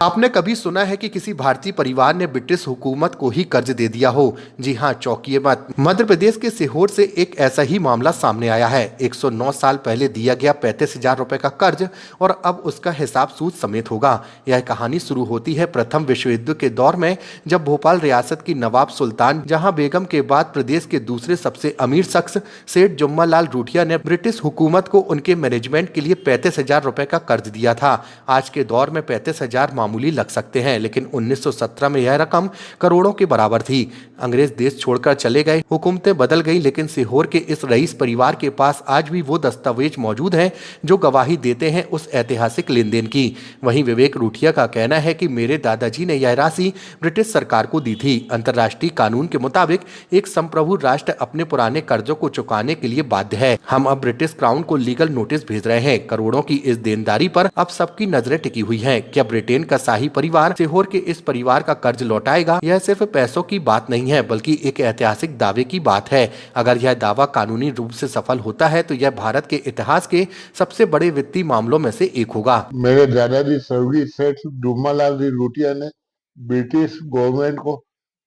आपने कभी सुना है कि किसी भारतीय परिवार ने ब्रिटिश हुकूमत को ही कर्ज दे दिया हो? जी हाँ, चौंकिए मत। मध्य प्रदेश के सीहोर से एक ऐसा ही मामला सामने आया है। 109 साल पहले दिया गया 35,000 रुपए का कर्ज और अब उसका हिसाब सूद समेत होगा। यह कहानी शुरू होती है प्रथम विश्व युद्ध के दौर में, जब भोपाल रियासत की नवाब सुल्तान जहां बेगम के बाद प्रदेश के दूसरे सबसे अमीर शख्स सेठ जुम्मालाल रूठिया ने ब्रिटिश हुकूमत को उनके मैनेजमेंट के लिए 35,000 रुपए का कर्ज दिया था। आज के दौर में 35,000 मामूली लग सकते हैं, लेकिन 1917 में यह रकम करोड़ों के बराबर थी। अंग्रेज देश छोड़कर चले गए, हुकूमतें बदल गई, लेकिन सीहोर के इस रईस परिवार के पास आज भी वो दस्तावेज मौजूद हैं जो गवाही देते हैं उस ऐतिहासिक लेनदेन की। वहीं विवेक रूठिया का कहना है कि मेरे दादाजी ने यह राशि ब्रिटिश सरकार को दी थी। अंतर्राष्ट्रीय कानून के मुताबिक एक संप्रभु राष्ट्र अपने पुराने कर्जों को चुकाने के लिए बाध्य है। हम अब ब्रिटिश क्राउन को लीगल नोटिस भेज रहे हैं। करोड़ों की इस देनदारी पर अब सबकी नजरें टिकी हुई हैं। क्या ब्रिटेन का शाही परिवार सीहोर के इस परिवार का कर्ज लौटाएगा? यह सिर्फ पैसों की बात नहीं है, बल्कि एक ऐतिहासिक दावे की बात है। अगर यह दावा कानूनी रूप से सफल होता है तो यह भारत के इतिहास के सबसे बड़े वित्तीय मामलों में से एक होगा। मेरे दादाजी स्वर्गीय सेठ जुम्मालाल जी रूठिया ने ब्रिटिश गवर्नमेंट को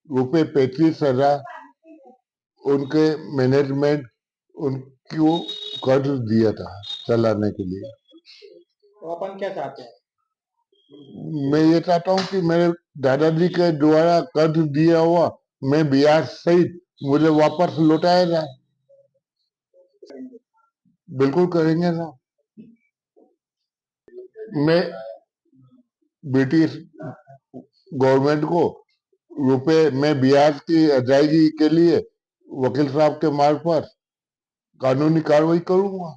रुपए 35,000 उनके मैनेजमेंट उनको कर्ज दिया था चलाने के लिए। तो अपन क्या चाहते हैं? मैं ये चाहता हूँ कि मेरे दादाजी के द्वारा कर्ज दिया हुआ मैं ब्याज सहित मुझे वापस लौटाया जाए। बिल्कुल करेंगे ना। मैं ब्रिटिश गवर्नमेंट को रुपए में ब्याज की अदायगी के लिए वकील साहब के मार्फत कानूनी कार्रवाई करूंगा।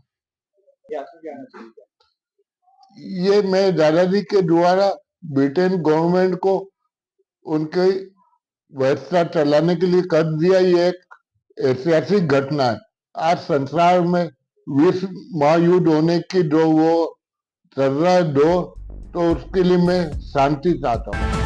ये मैं दादाजी के द्वारा ब्रिटेन गवर्नमेंट को उनके व्यवस्था चलाने के लिए कर दिया, ये एक ऐतिहासिक घटना है। आज संसार में विश्व महायुद्ध होने की जो वो चल रहा है दो, तो उसके लिए मैं शांति चाहता हूँ।